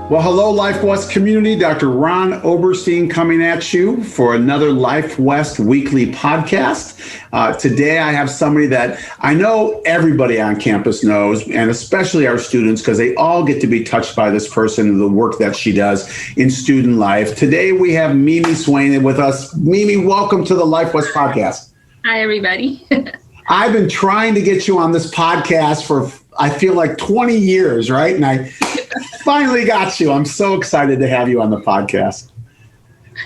Well, hello, Life West community. Dr. Ron Oberstein coming at you for another Life West weekly podcast. Today, I have somebody that I know everybody on campus knows, and especially our students, because they all get to be touched by this person and the work that she does in student life. Today, we have Mimi Swain with us. Mimi, welcome to the Life West podcast. Hi, everybody. I've been trying to get you on this podcast for, I feel like 20 years, right? And I finally got you. I'm so excited to have you on the podcast.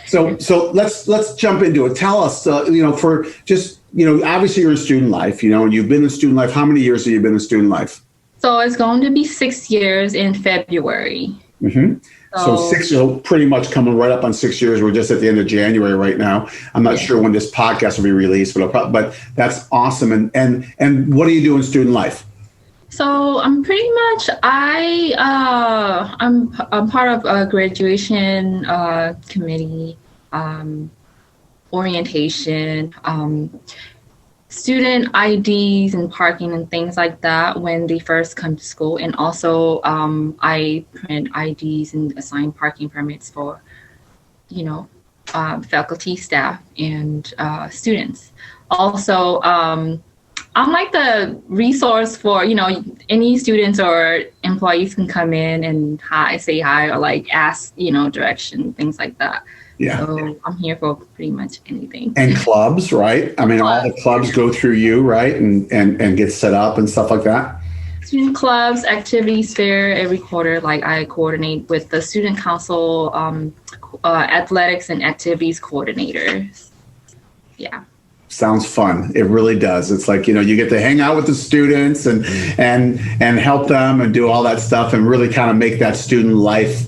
So let's jump into it. Tell us, for just, obviously you're in student life, and you've been in student life. How many years have you been in student life? So it's going to be 6 years in February. Mm-hmm. So pretty much coming right up on 6 years. We're just at the end of January right now. I'm not sure when this podcast will be released, but that's awesome. And what do you do in student life? So I'm pretty much, I'm part of a graduation committee, orientation, student IDs and parking and things like that when they first come to school. And also I print IDs and assign parking permits for, faculty, staff, and students. Also, I'm like the resource for, any students or employees can come in and say hi, or like ask, direction, things like that. Yeah. So I'm here for pretty much anything. And clubs, right? I mean, all the clubs go through you, right? And get set up and stuff like that. Student clubs, activities fair every quarter. Like I coordinate with the student council, athletics and activities coordinators. Yeah. Sounds fun. It really does. It's like, you get to hang out with the students and help them and do all that stuff and really kind of make that student life,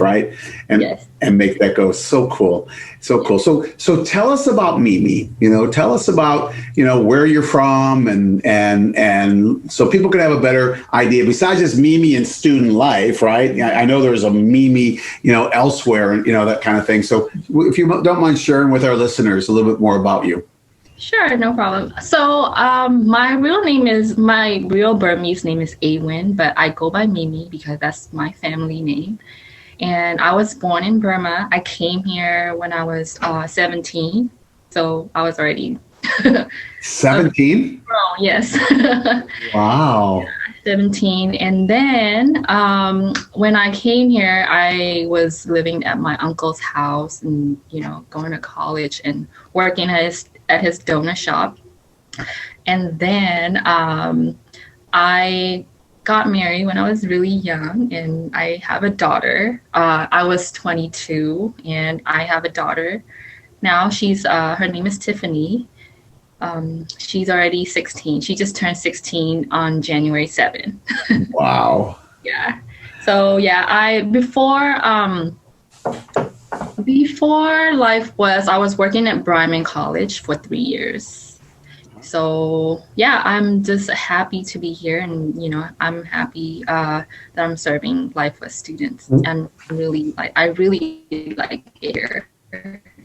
right? And yes. And make that go. So cool. So cool. So tell us about Mimi, tell us about, where you're from and so people can have a better idea besides just Mimi in student life, right? I know there's a Mimi, elsewhere and, that kind of thing. So if you don't mind sharing with our listeners a little bit more about you. Sure, no problem. So my real Burmese name is Awin, but I go by Mimi because that's my family name. And I was born in Burma. I came here when I was 17. So I was already 17? Yes. Wow. 17. And then when I came here, I was living at my uncle's house and, going to college and working at his donut shop. And then I got married when I was really young, and I have a daughter. I was 22, and I have a daughter now. She's her name is Tiffany. She's already 16. She just turned 16 on January 7th. Wow. Yeah. So yeah, before Life West, I was working at Oberstein College for 3 years. So yeah, I'm just happy to be here, and I'm happy that I'm serving Life West students, and I really like it here.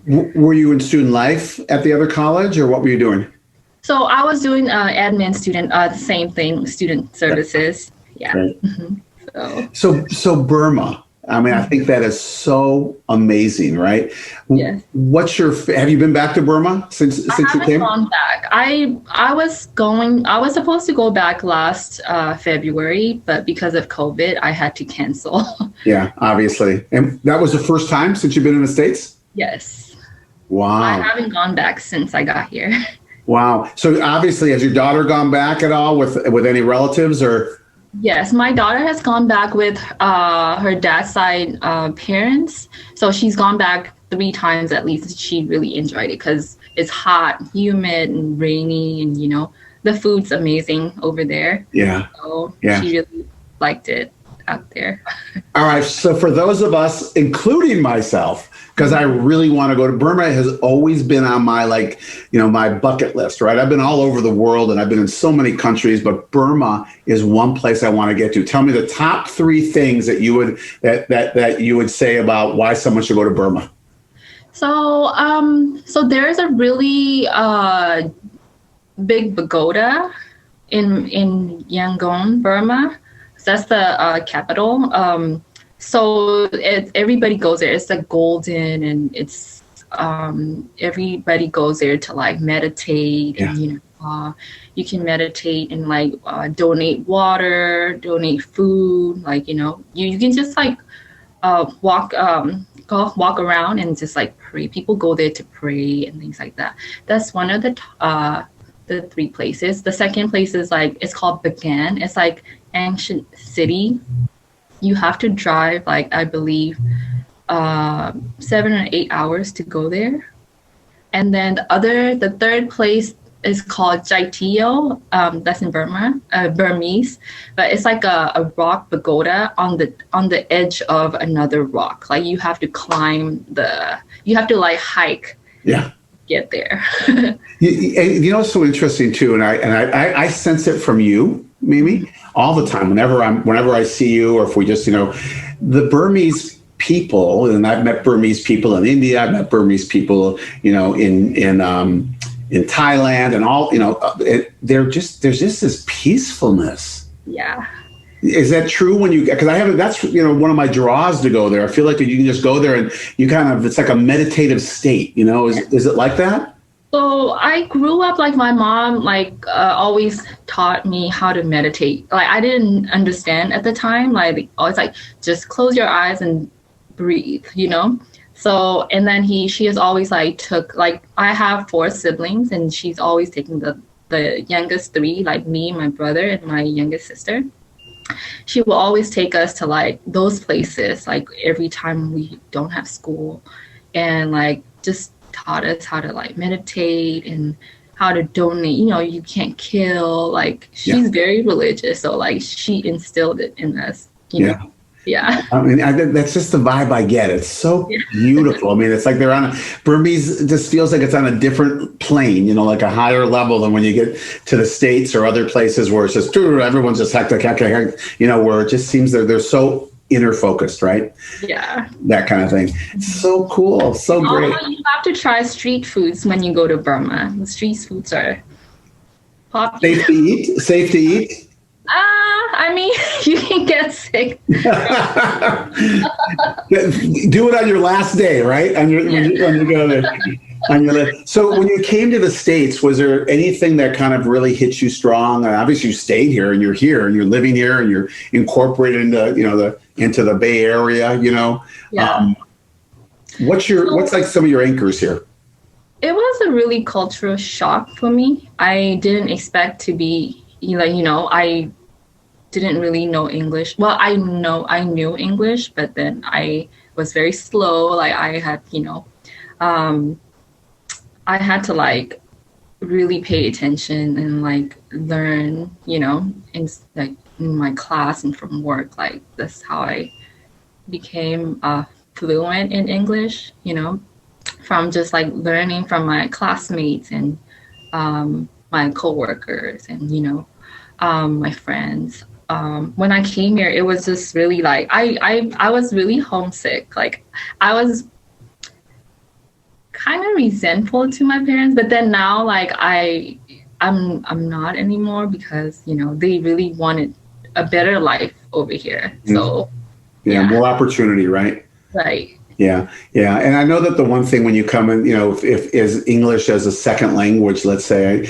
Were you in student life at the other college, or what were you doing? So I was doing admin student, the same thing, student services. Yeah. Right. Mm-hmm. So Burma. I mean, I think that is so amazing, right? Yes. Have you been back to Burma since you came? I haven't gone back. I was supposed to go back last February, but because of COVID, I had to cancel. Yeah, obviously. And that was the first time since you've been in the States? Yes. Wow. I haven't gone back since I got here. Wow. So obviously, has your daughter gone back at all with any relatives or? Yes, my daughter has gone back with her dad's side parents. So she's gone back 3 times at least. She really enjoyed it because it's hot, humid, and rainy, and the food's amazing over there. Yeah. So yeah. She really liked it out there. All right. So for those of us, including myself, because I really want to go to Burma, has always been on my my bucket list, right? I've been all over the world and I've been in so many countries, but Burma is one place I want to get to. Tell me the top 3 things that you would say about why someone should go to Burma. So there's a really big pagoda in Yangon, Burma. So that's the capital. So everybody goes there. It's like golden, and it's everybody goes there to like meditate, Yeah. and you can meditate and like donate water, donate food, like you can just like walk around and just like pray. People go there to pray and things like that. That's one of the three places. The second place is like, it's called Bagan. It's like ancient city. You have to drive like, I believe 7 or 8 hours to go there. And then the third place is called Jaitio. That's in Burmese, but it's like a rock pagoda on the edge of another rock. Like you have to you have to like hike. Yeah. Get there. It's so interesting too, and I sense it from you, Mimi, all the time. Whenever I see you, or if we just the Burmese people, and I've met Burmese people in India, I've met Burmese people, in Thailand, and all, there's just this peacefulness. Yeah. Is that true because that's one of my draws to go there. I feel like you can just go there and it's like a meditative state, is it like that? So I grew up like my mom always taught me how to meditate. Like I didn't understand at the time, like always like just close your eyes and breathe, So, and then she has always like I have 4 siblings, and she's always taking the youngest 3, like me, my brother, and my youngest sister. She will always take us to like those places, like every time we don't have school, and like just taught us how to like meditate and how to donate. You can't kill. Like she's very religious, so like she instilled it in us. Yeah. I mean, that's just the vibe I get. It's so beautiful. I mean, it's like Burmese just feels like it's on a different plane, like a higher level than when you get to the States or other places where it's just, everyone's just hectic, where it just seems they're so inner focused, right? Yeah. That kind of thing. So cool. So great. You have to try street foods when you go to Burma. The street foods are popular. Safe to eat? I mean, you can get sick. Do it on your last day, right? When you go there. On your list. So when you came to the States, was there anything that kind of really hit you strong? Obviously, you stayed here, and you're living here, and you're incorporated into the Bay Area. Yeah. What's like some of your anchors here? It was a really cultural shock for me. I didn't expect to be. I didn't really know English. Well, I knew English, but then I was very slow. Like I had, I had to like really pay attention and like learn, in my class and from work. Like that's how I became fluent in English, from just like learning from my classmates and my coworkers and my friends. When I came here, it was just really like I was really homesick. Like I was kind of resentful to my parents, but then now like I'm not anymore, because they really wanted a better life over here. So more opportunity, right? Right. Yeah. And I know that the one thing when you come in, if is English as a second language, let's say,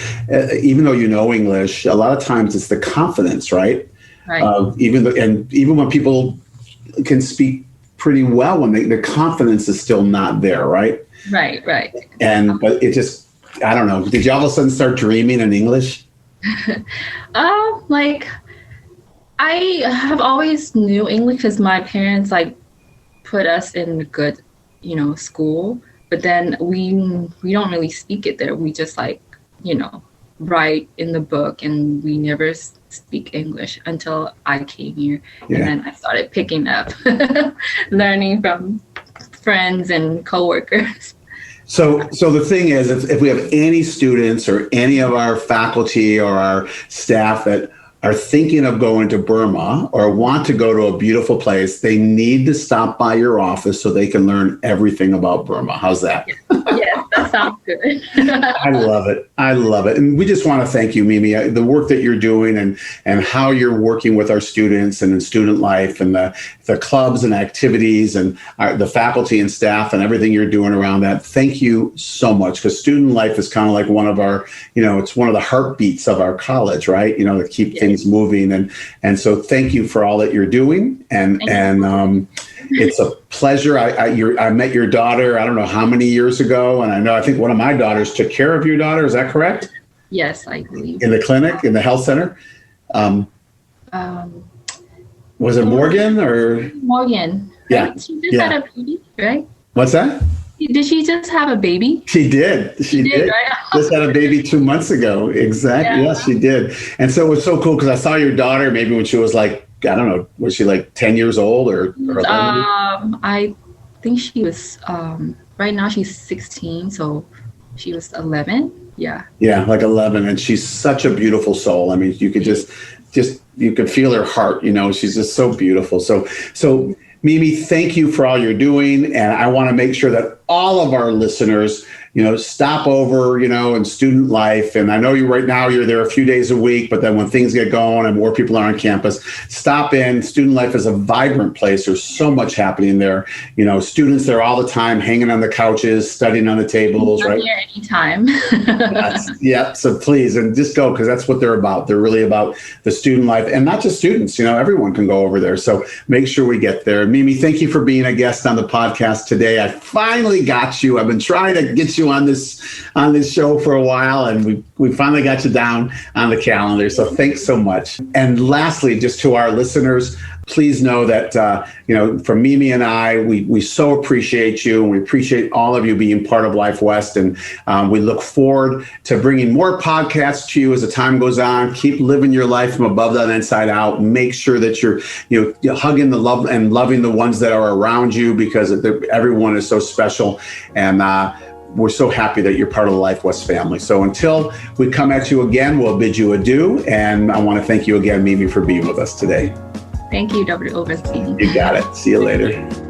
even though English, a lot of times it's the confidence, right? Right. Even when people can speak pretty well, when the confidence is still not there, right? Right. But it just, I don't know. Did you all of a sudden start dreaming in English? Like I have always knew English because my parents like put us in a good, school, but then we don't really speak it there. We just like, write in the book, and we never speak English until I came here. Yeah. And then I started picking up, learning from friends and coworkers. So the thing is, if we have any students or any of our faculty or our staff that are thinking of going to Burma or want to go to a beautiful place, they need to stop by your office so they can learn everything about Burma. How's that? Yes, That sounds good. I love it. I love it. And we just want to thank you, Mimi, the work that you're doing and how you're working with our students and in student life and the clubs and activities and the faculty and staff and everything you're doing around that. Thank you so much, because student life is kind of like one of our, it's one of the heartbeats of our college, right? To keep things moving. And so thank you for all that you're doing. And it's a pleasure. I met your daughter, I don't know how many years ago. And I think one of my daughters took care of your daughter. Is that correct? Yes, I believe. In the clinic, in the health center? Was it Morgan or? Morgan. Yeah. Right? She just had a baby, right? What's that? Did she just have a baby? She did. She did. Right? Just had a baby 2 months ago. Exactly. Yeah. Yes, she did. And so it was so cool because I saw your daughter maybe when she was like, I don't know, was she like 10 years old or 11? I think she was, right now she's 16, so she was 11. Yeah. Yeah, like 11. And she's such a beautiful soul. I mean, you could just you could feel her heart, she's just so beautiful. So Mimi, thank you for all you're doing. And I want to make sure that all of our listeners, stop over, in student life. And I know right now you're there a few days a week, but then when things get going and more people are on campus, stop in. Student life is a vibrant place. There's so much happening there. Students there all the time, hanging on the couches, studying on the tables, right? Here anytime. Yeah. So please, and just go, because that's what they're about. They're really about the student life, and not just students, everyone can go over there. So make sure we get there. Mimi, thank you for being a guest on the podcast today. I finally got you. I've been trying to get you on this show for a while, and we finally got you down on the calendar. So thanks so much. And lastly, just to our listeners, please know that, from Mimi and I, we so appreciate you, and we appreciate all of you being part of Life West. And we look forward to bringing more podcasts to you as the time goes on. Keep living your life from above that inside out. Make sure that you're hugging the love and loving the ones that are around you, because everyone is so special. And we're so happy that you're part of the Life West family. So until we come at you again, we'll bid you adieu. And I want to thank you again, Mimi, for being with us today. Thank you, Dr. Oberstein. You got it. See you later.